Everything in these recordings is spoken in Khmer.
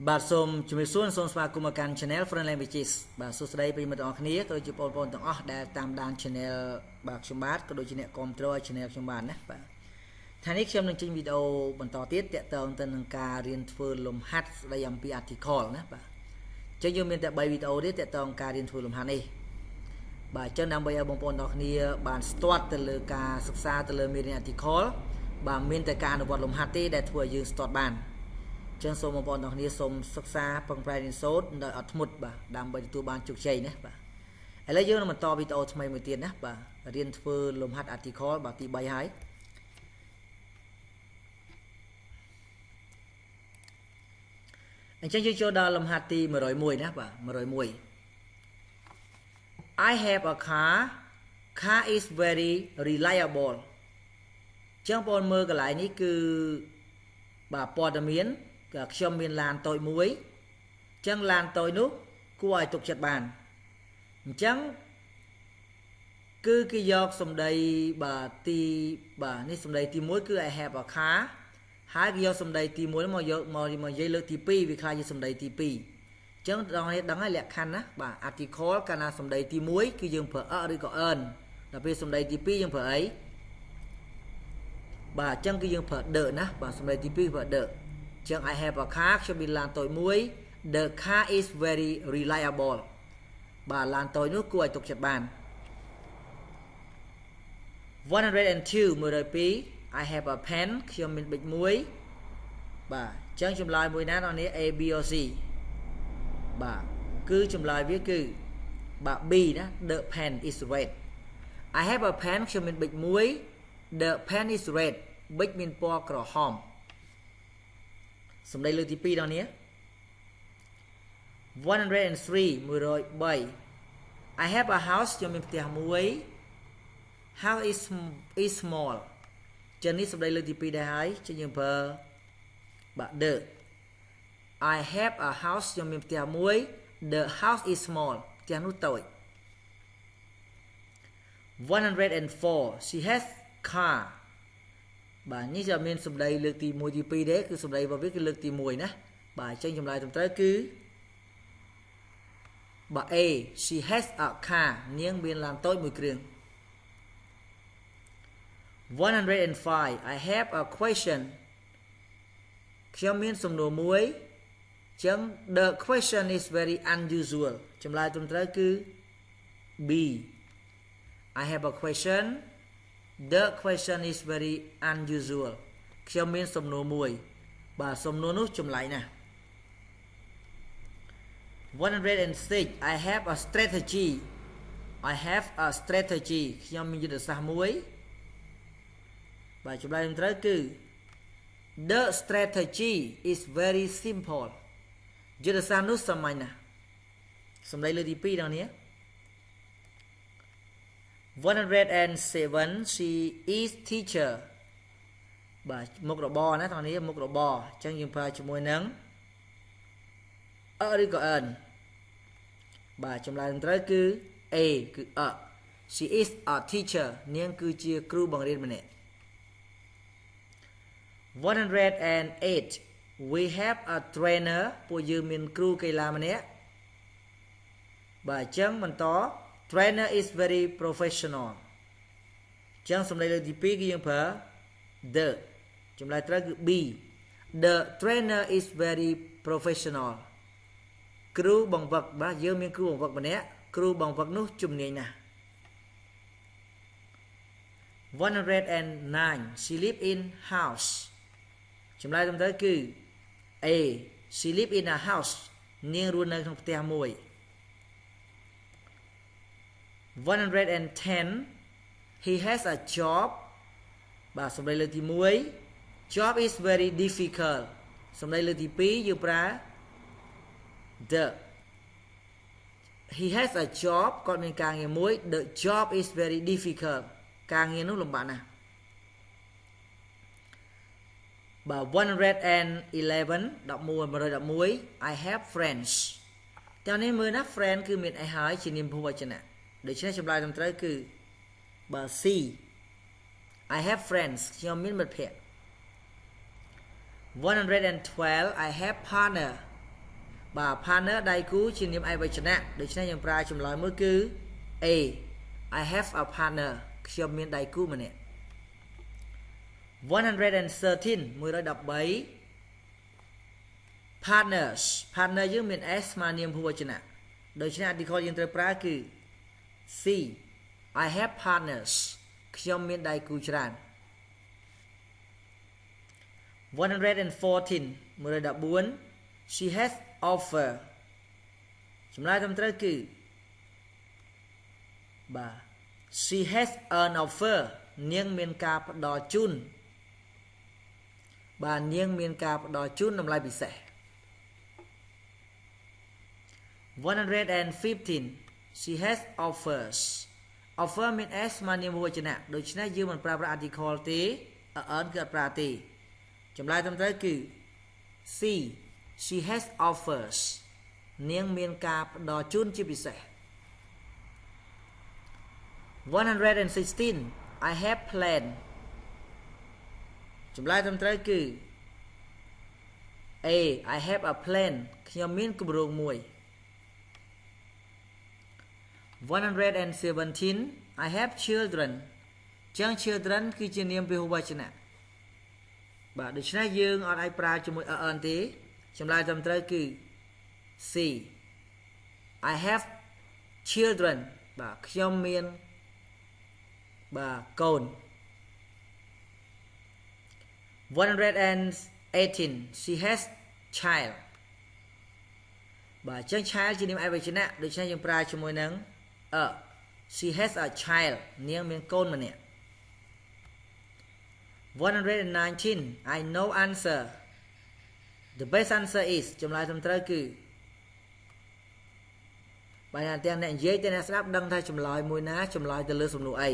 បាទសូមជំរាបសួរសូមស្វាគមន៍មកកាន់ Channel Foreign Languages បាទសួស្តីប្រិយមិត្តទាំងអស់គ្នាក៏ដូចជាបងប្អូនទាំងអស់ដែលតាមដាន Channel បាទខ្ញុំបាទក៏ដូចជាអ្នកគ្រប់គ្រង Channel ខ្ញុំបាទណាបាទថ្ងៃនេះខ្ញុំនឹងចេញវីដេអូបន្តទៀតទាក់ទងទៅនឹងការរៀនធ្វើលំហាត់ស្ដីអំពី article ណាបាទអញ្ចឹងយើងមានតែ3វីដេអូទេទាក់ទងការរៀនធ្វើលំហាត់នេះបាទអញ្ចឹងដើម្បីឲ្យបងប្អូនទាំងអស់គ្នាបានស្ទាត់ទៅលើការសិក្សាទៅលើមេរៀន article បាទមានតែការអនុវត្តលំហាត់ទេដែលធ្វើឲ្យយើងស្ទាត់បានចឹងសូមបងប្អូនទាំងគ្នាសូមសិក្សាប្រឹងប្រែងរៀនសូត្រដោយអត់ធ្មត់បាទដើម្បីទទួលបានជោគជ័យណាបាទឥឡូវយើងនឹងបន្តវីដេអូថ្មីមួយទៀតណាបាទរៀនធ្វើលំហាត់ article បាទទី3ហើយអញ្ចឹងយើងចូលដល់លំហាត់ទី101ណាបាទ101 I have a car is very reliable ចឹងបងមើលកន្លែងនេះគឺបាទព័ត៌មានខ្ញុំមានឡានតូចមួយអញ្ចឹងឡានតូចនោះគួរឲ្យទុកចិត្តបានអញ្ចឹងគឺគេយកសម្ដីបាទទីបាទនេះសម្ដីទី1គឺ I have a car ហើយគេយកសម្ដីទី1មកយកមកនិយាយលើកទី2វាខ្លាចជាសម្ដីទី2អញ្ចឹងដល់នេះដឹងហើយលក្ខខណ្ឌណាបាទ article កាលណាសម្ដីទី1គឺយើងប្រើ a ឬក៏ an ដល់ពេលសម្ដីទី2យើងប្រើអីបាទអញ្ចឹងគឺយើងប្រើ the ណាបាទសម្ដីទី2ប្រើ the អញ្ចឹង I have a car ខ្ញុំមានឡានតូចមួយ the car is very reliable បាទឡានតូចនោះគួរឲ្យទុកចិត្តបាន102 I have a pen ខ្ញុំមានប៊ិចមួយបាទអញ្ចឹងចម្លើយមួយណាដល់នេះ A B or C បាទគឺចម្លើយវាគឺបាទ B ណា the pen is red I have a pen ខ្ញុំមានប៊ិចមួយ the pen is red ប៊ិចមានពណ៌ក្រហមសម្ដីលើកទី2ដល់នេះ103 I have a house ខ្ញុំមានផ្ទះមួយ house is small ចឹងនេះសម្ដីលើកទី2ដែរហើយចឹងយើងប្រើបាទ the I have a house ខ្ញុំមានផ្ទះមួយ the house is small ផ្ទះនោះតូច104 she has car បាទនេះจะមានសម្ដីលើកទី1ទី2ទេគឺសម្ដីរបស់វាគឺលើកទី1ណាបាទអញ្ចឹងចម្លើយត្រឹមត្រូវគឺបាទ A she has a car នាងមានឡានតូចមួយគ្រឿង105 I have a question ខ្ញុំមានសំណួរមួយអញ្ចឹង the question is very unusual ចម្លើយត្រឹមត្រូវគឺ B I have a question The question is very unusual ខ្ញុំមានសំណួរមួយបាទសំណួរនោះចម្លែកណាស់106 I have a strategy ខ្ញុំមានយុទ្ធសាស្ត្រមួយបាទចម្លើយត្រឹមត្រូវគឺ The strategy is very simple យុទ្ធសាស្ត្រនោះសាមញ្ញណាស់សម្ដីលើទី2ដល់នេះ107 she is teacher បាទមុខរបរណាបងនេះមុខរបរអញ្ចឹងយើងប្រើជាមួយនឹង a ឬក៏ an បាទចម្លើយត្រូវគឺ A គឺ a she is a teacher នាងគឺជាគ្រូបង្រៀនម្នាក់108 we have a trainer ពួកយើងមានគ្រូកីឡាម្នាក់បាទអញ្ចឹងបន្តTrainer is very professional ចឹងសម្ដីលើកទី2គឺយើងប្រើ the ចម្លើយត្រូវគឺ B the trainer is very professional គ្រូបង្វឹកបាទយើងមានគ្រូបង្វឹកម្នាក់គ្រូបង្វឹកនោះជំនាញណាស់109 she live in house ចម្លើយត្រឹមត្រូវគឺ A she live in a house នាងរស់នៅក្នុងផ្ទះមួយ110 he has a job បាទសម្ដីលើកទី1 job is very difficult សម្ដីលើកទី2យើងប្រើ the he has a job គាត់មានការងារមួយ the job is very difficult ការងារនោះលំបាកណាស់បាទ111 I have friends តើនេះមើលណា friend គឺមានអីហើយជានាមភូវចនៈដូច្នេះចម្លើយត្រឹមត្រូវគឺបាទ C I have friends ខ្ញុំមានមិត្តភក្តិ112 I have partner partner ដៃគូជានាមឯកវចនៈដូច្នេះយើងប្រើចម្លើយមួយគឺ A I have a partner ខ្ញុំមានដៃគូម្នាក់ 113 partners partner យើងមាន s ស្មើនាមភូវចនៈដូច្នេះ article យើងត្រូវប្រើគឺ C I have partners ខ្ញុំមានដៃគូច្រើន 114 she has offer ចម្លើយត្រឹមត្រូវគឺ she has an offer នាងមានការផ្ដល់ជូននាងមានការផ្ដល់ជូនតម្លៃពិសេស 115 she has offers offer មាន s ស្មើនាមវចនៈដូច្នេះយើងមិនប្រើប្រាស់ article ទេ earn គឺអត់ប្រើទេចម្លើយត្រឹមត្រូវគឺ C she has offers នាងមានការផ្ដល់ជូនជាពិសេស 116 I have plan ចម្លើយត្រឹមត្រូវគឺ A I have a plan ខ្ញុំមានគម្រោងមួយ 117 I have children ចឹង children គឺជានាមពហុវចនៈដូច្នេះយើងអត់អាចប្រើជាមួយ earn ទេចម្លើយត្រឹមត្រូវគឺ C I have children ខ្ញុំមានកូន 118 she has child ចឹង child ជានាមឯកវចនៈដូច្នេះយើងប្រើជាមួយនឹង she has a child នាងមានកូនម្នាក់ 119 I know answer the best answer is ចម្លើយត្រឹមត្រូវគឺទាំងអ្នកនិយាយទាំងអ្នកស្ដាប់ដឹងថាចម្លើយមួយណាចម្លើយទៅលើសំណួរអី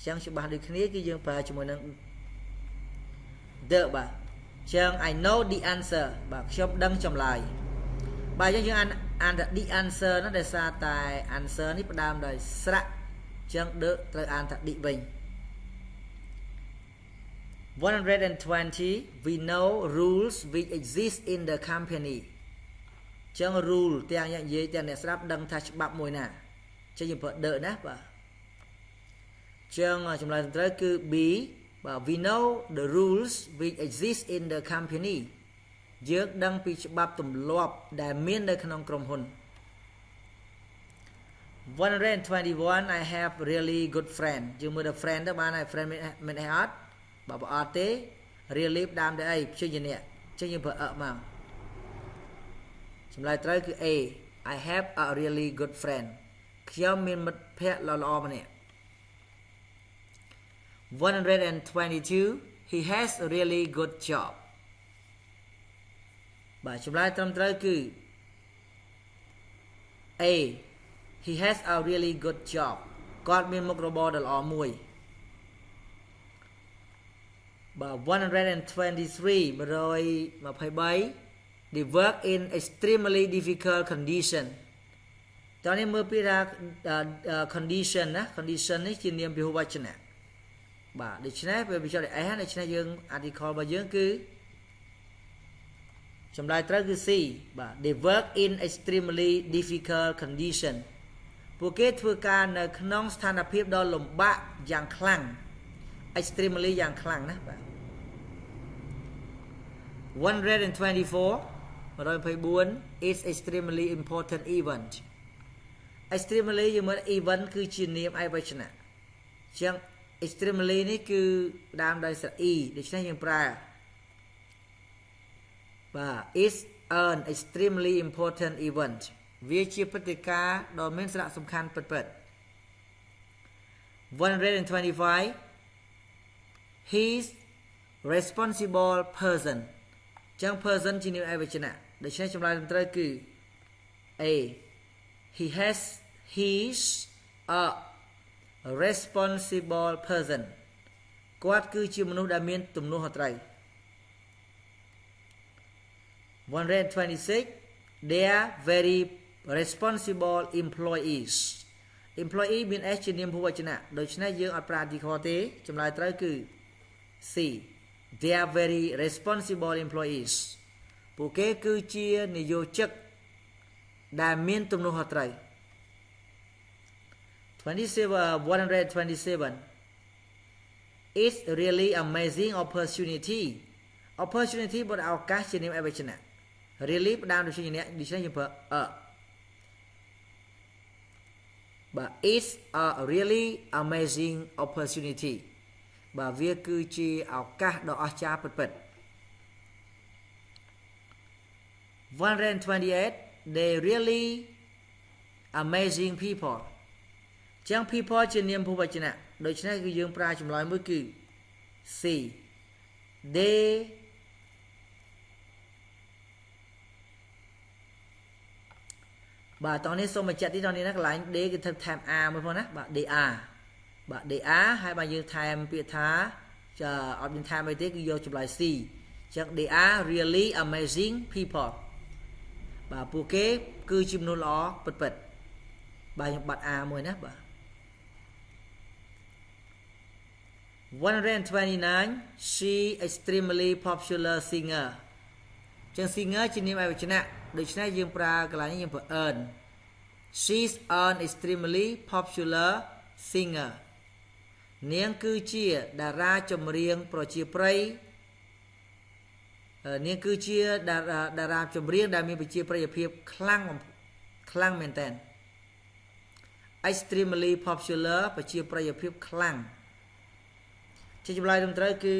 ចឹងច្បាស់ដូចគ្នាគឺយើងប្រើជាមួយនឹង the ចឹង I know the answer ខ្ញុំដឹងចម្លើយចឹងយើងអាន the answer នោះដោយសារតែ answer នេះផ្ដើមដោយស្រៈចឹង the ត្រូវអានថា the វិញ 120 we know rules which exist in the company ចឹង rule ទាំងអ្នកនិយាយទាំងអ្នកស្ដាប់ដឹងថាច្បាប់មួយណាចឹងយើងប្រើ the ណាចឹងចម្លើយត្រឹមត្រូវគឺ B we know the rules which exist in the company យើងដឹងពីច្បាប់ទម្លាប់ដែលមាននៅក្នុងក្រុមហ៊ុន 121 I have really good friend យើងមើលដល់ friend ទៅបានហើយ friend មានអីអត់បើអត់ទេ really ផ្ដើមដោយអីព្យញ្ជនៈចឹងយើងប្រើមកចម្លើយត្រូវគឺ A I have a really good friend ខ្ញុំមានមិត្តភក្តិល្អម្នាក់ 122 he has a really good job ចម្លើយត្រឹមត្រូវគឺ A he has a really good job គាត់មានមុខរបរដ៏ល្អមួយ 123 they work in extremely difficult condition តោះនេះមើលពីថា condition ណា condition នេះជានាមពហុវចនៈដូច្នេះពេលបញ្ចូល s ដូច្នេះយើង article របស់យើងគឺចម្លើយត្រូវគឺ C they work in extremely difficult condition ពួកគេធ្វើការនៅក្នុងស្ថានភាពដ៏លំបាកយ៉ាងខ្លាំង extremely យ៉ាងខ្លាំងណា124 is extremely important event extremely យើងមើល event គឺជានាមឯកវចនៈចឹង extremely នេះគឺដើមដោយស្រៈ e ដូច្នេះយើងប្រើis an extremely important event វាជាព្រឹត្តិការណ៍ដ៏មានសារៈសំខាន់ពិតៗ 125 he's responsible person ចឹង person ជានាមឯកវចនៈដូច្នេះចម្លើយត្រឹមត្រូវគឺ A he's a responsible person គាត់គឺជាមនុស្សដែលមានទំនួលខុសត្រូវ 126 they are very responsible employees employee មាន s ជានាមភូវចនៈដូច្នេះយើងអត់ប្រើ article ទេចម្លើយត្រូវគឺ C they are very responsible employees ពួកគេគឺជានិយោជិក ដែលមានទំនួលខុសត្រូវ 127 It's really amazing opportunity បនឱកាសជានាមអវចនៈ really ផ្ដើមដោយជាអ្នកដូច្នេះយើងប្រើបាទ It's a really amazing opportunity បាទវាគឺជាឱកាសដ៏អស្ចារ្យពិតៗ 128 They really amazing people ចឹង people ជានាមភូវចនៈដូច្នេះគឺយើងប្រើចម្លើយមួយគឺ C Theyបាទតោះនេះសូមបញ្ជាក់ទីតោះនេះណាកន្លែង D គឺថែម R មួយផងណាបាទ they are បាទ they are ហើយបើយើងថែមពាក្យថាអត់មានថែមអីទេគឺយកចម្លើយ C ចឹង they are really amazing people បាទពួកគេគឺជាមនុស្សល្អពិតៗបាទខ្ញុំបាត់ R មួយណាបាទ 129 She extremely popular singer ចឹង singer ជានាមអវចនៈដូច្នេះយើងប្រើកន្លែងនេះយើងប្រើ earn She's an extremely popular singer នាងគឺជាតារាចម្រៀងប្រជាប្រិយនាងគឺជាតារាចម្រៀងដែលមានប្រជាប្រិយភាពខ្លាំងមែនតើ extremely popular ប្រជាប្រិយភាពខ្លាំងជាចម្លើយត្រឹមត្រូវគឺ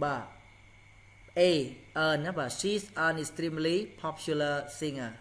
បាទ A earn ណាបាទ She's an extremely popular singer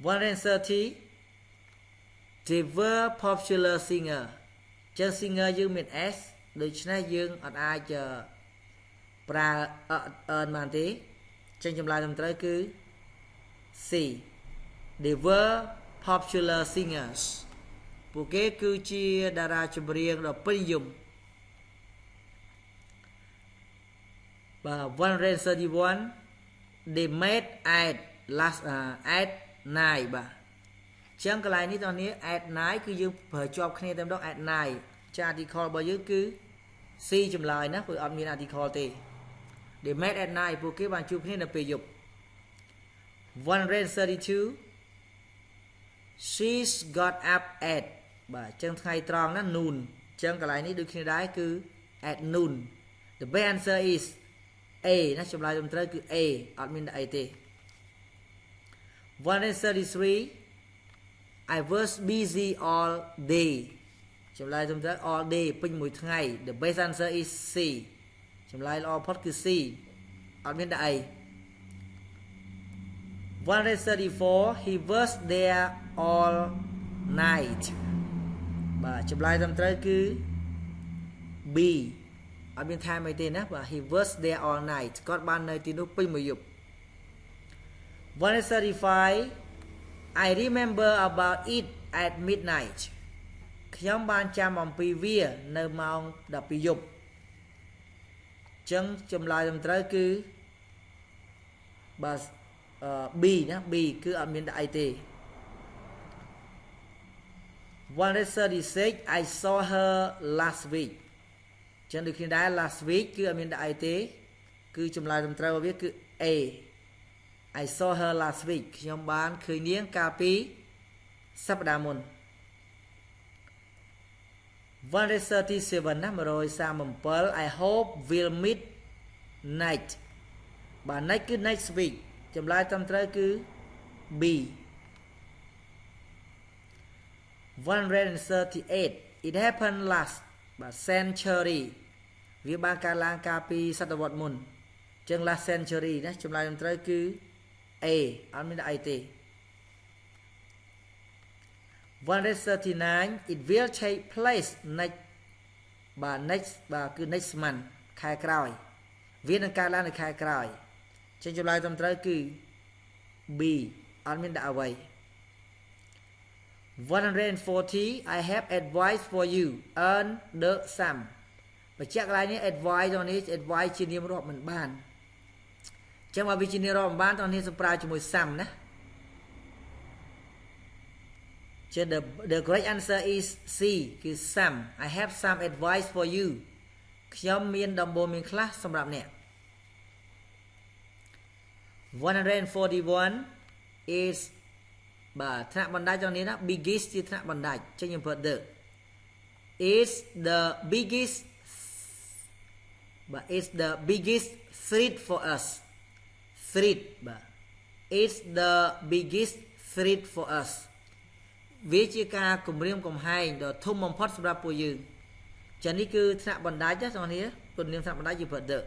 130 They were popular singer ចឹង singer យើងមាន S ដូច្នេះយើងអត់អាចប្រើ earn បានទេចឹងចម្លើយត្រឹមត្រូវគឺ C They were popular singers ពួកគេគឺជាតារាចម្រៀងដ៏ពេញនិយមបាទ 131 They met at last at night បាទចឹងកន្លែងនេះតោះនេះ at night គឺយើងប្រើជាប់គ្នាតែម្ដង at night ចា article របស់យើងគឺ C ចម្លើយណាព្រោះអត់មាន article ទេ They met at night ពួកគេបានជួបគ្នានៅពេលយប់ 132 She's got up at បាទចឹងថ្ងៃត្រង់ណា noon ចឹងកន្លែងនេះដូចគ្នាដែរគឺ at noon The best answer is A ណាចម្លើយត្រឹមត្រូវគឺ A អត់មានអីទេ 133 I was busy all day ចម្លើយត្រឹមត្រូវ all day ពេញមួយថ្ងៃ The best answer is C ចម្លើយល្អបំផុតគឺ C អត់មានអី 134 He was there all night បាទចម្លើយត្រឹមត្រូវគឺ B អត់មានថែមអីទេណាបាទ He was there all night គាត់បាននៅទីនោះពេញមួយយប់ 135 I remember about it at midnight ខ្ញុំបានចាំអំពីវានៅម៉ោង12យប់ចឹងចម្លើយត្រឹមត្រូវគឺបាទB ណា B គឺអត់មានអីទេ 136 I saw her last week ចឹងដូចគ្នាដែរ last week គឺអត់មានអីទេគឺចម្លើយត្រឹមត្រូវរបស់វាគឺ A I saw her last week ខ្ញុំបានឃើញនាងកាលពីសប្តាហ៍មុន 137 ណា 137 I hope we'll meet next បាទ next គឺ next week ចម្លើយត្រឹមត្រូវគឺ B 138 It happened last បាទ century វាបានកើតឡើងកាលពីសតវត្សមុនចឹង last century ណាចម្លើយត្រឹមត្រូវគឺ A អត់មានអីទេ 139 It will take place next បាទ next បាទគឺ next month ខែក្រោយវានឹងកើតឡើងនៅខែក្រោយចឹងចម្លើយត្រឹមត្រូវគឺ B អត់មានដាក់អ្វី 140 I have advice for you earn the sum បញ្ជាក់កន្លែងនេះ advice នេះ advice ជានាមរាប់មិនបានចឹងបើវាជានាមរាប់មិនបានតោះនេះសម្ប្រើជាមួយ sum ណាចឹង the correct answer is C គឺ sum I have some advice for you ខ្ញុំមានដំបូន្មានខ្លះសម្រាប់អ្នក 141 is បាទថ្នាក់បណ្ដាច់trongនេះណា biggest ជាថ្នាក់បណ្ដាច់ចឹងខ្ញុំប្រើ the is the biggest បាទ is the biggest threat for us threat បាទ is the biggest threat for us វាជាការគំរាមកំហែងដ៏ធំបំផុតសម្រាប់ពួកយើងចឹងនេះគឺថ្នាក់បណ្ដាច់ណាបងប្អូនគុណនាមថ្នាក់បណ្ដាច់យើងប្រើ the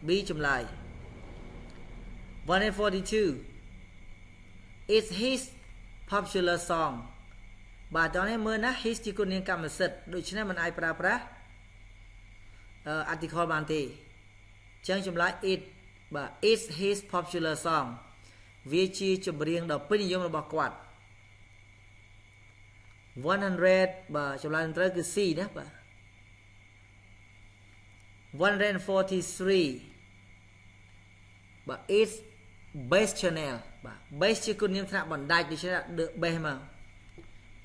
B ចម្លើយ 142 is his popular song បាទតោះនេះមើលណា his ជាគុណនាមកម្មសិទ្ធិដូច្នេះมันអាចប្រើប្រាស់ article បានទេចឹងចម្លើយ it បាទ is his popular song វាជាចម្រៀងដ៏ពេញនិយមរបស់គាត់ 100 បាទចម្លើយត្រូវគឺ C ណាបាទ 143 បាទ is best channel បាទ best ជាគុណនាមថ្នាក់បណ្ដាច់ដូច្នេះ the best មក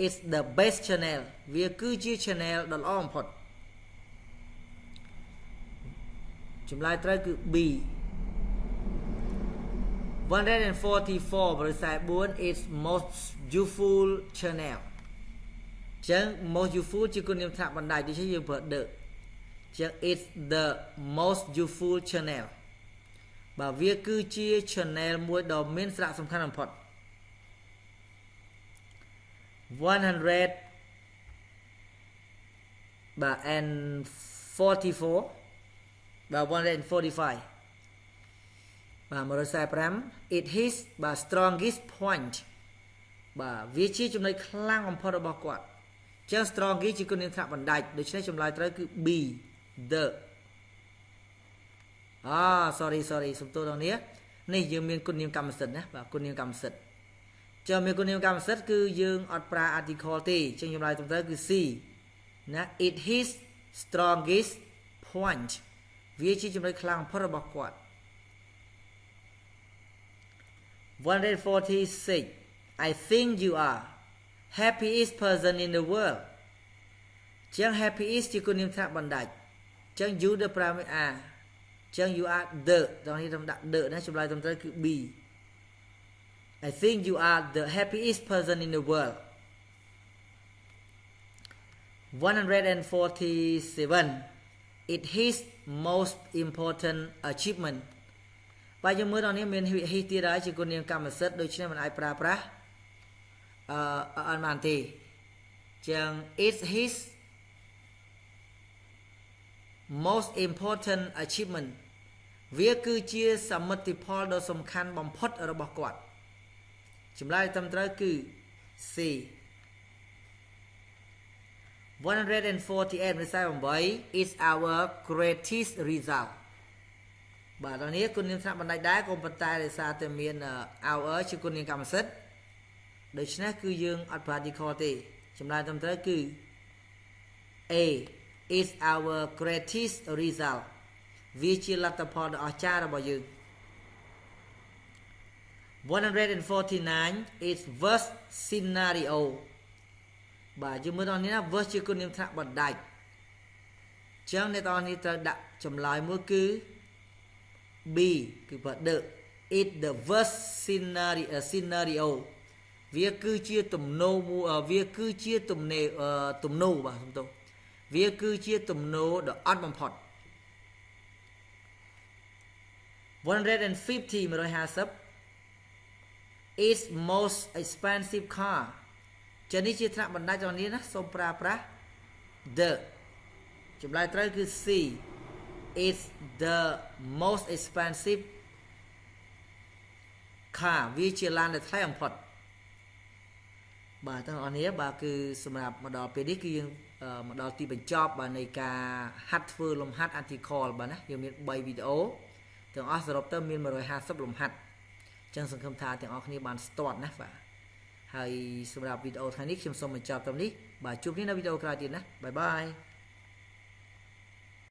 is the best channel វាគឺជា channel ដ៏ល្អបំផុតចម្លើយត្រូវគឺ B 144 is most useful channel ចឹង most useful ជាគុណនាមថ្នាក់បណ្ដាច់ដូច្នេះយើងប្រើ the ចឹង it's the most useful channel បាទវាគឺជា channel មួយដ៏មានសារៈសំខាន់បំផុត 100 បាទ and 44 បាទ 145 បាទ 145 it is បាទ strongest point បាទវាជាចំណុចខ្លាំងបំផុតរបស់គាត់ចឹង strongest ជាគុណនាមថ្នាក់បណ្ដាច់ដូច្នេះចម្លើយត្រូវគឺ B the sorry សំទោសដល់នេះយើងមានគុណនាមកម្មសិទ្ធិណាបាទគុណនាមកម្មសិទ្ធិចឹងមានគុណនាមកម្មសិទ្ធិគឺយើងអត់ប្រើ article ទេចឹងចម្លើយត្រឹមត្រូវគឺ C ណា it his strongest point វាជាចំណុចខ្លាំងបំផុតរបស់គាត់ 146 I think you are happiest person in the world ចឹង happiest ជាគុណនាមថ្នាក់បណ្ដាច់ចឹង you ដែលប្រើមួយ R ចឹង you are the ដល់នេះខ្ញុំដាក់ the ណាចម្លើយត្រឹមត្រូវគឺ B I think you are the happiest person in the world 147 it his most important achievement បាទយើងមើលដល់នេះមាន his ទៀតហើយជាគុណនាមកម្មសិទ្ធិដូច្នេះมันអាចប្រើប្រាស់អត់បានទេចឹង it's his most important achievement វាគឺជាសមិទ្ធផលដ៏សំខាន់បំផុតរបស់គាត់ចម្លើយត្រឹមត្រូវគឺ C 148 is our greatest result បាទដល់នេះគុណនាមថ្នាក់បណ្ដាច់ដែរក៏ប៉ុន្តែដោយសារតែមាន our ជាគុណនាមកម្មសិទ្ធិដូច្នេះគឺយើងអត់ប្រើ article ទេចម្លើយត្រឹមត្រូវគឺ A is our greatest result វាជាលទ្ធផលដ៏អស្ចារ្យរបស់យើង 149 is worst scenario បាទយើងមើលដល់នេះណា worst ជាគុណនាមថ្នាក់បណ្ដាច់ចឹងអ្នកទាំងនេះត្រូវដាក់ចម្លើយមួយគឺ B គឺបើ the it the worst scenario វាគឺជាទំនោរវាគឺជាទំនោរបាទសំទោសវាគឺជាទំនោរដ៏អត់បំផុត 150 is most expensive car ចឹងនេះជាថ្នាក់បណ្ដាច់របស់នេះណាសូមប្រើប្រាស់ the ចម្លើយត្រូវគឺ C is the most expensive car វាជាឡានដែលថ្លៃបំផុតបាទទាំងអស់នេះបាទគឺសម្រាប់មកដល់ពេលនេះគឺយើងមកដល់ទីបញ្ចប់បាទនៃការហាត់ធ្វើលំហាត់ article បាទណាយើងមាន3វីដេអូទាំងអស់សរុបទៅមាន150លំហាត់អញ្ចឹងសង្ឃឹមថាទាំងអស់គ្នាបានស្ទាត់ណាបាទហើយសម្រាប់វីដេអូថ្ងៃនេះខ្ញុំសូមបញ្ចប់ត្រឹមនេះបាទជួបគ្នានៅវីដេអូក្រោយទៀតណាបាយបាយ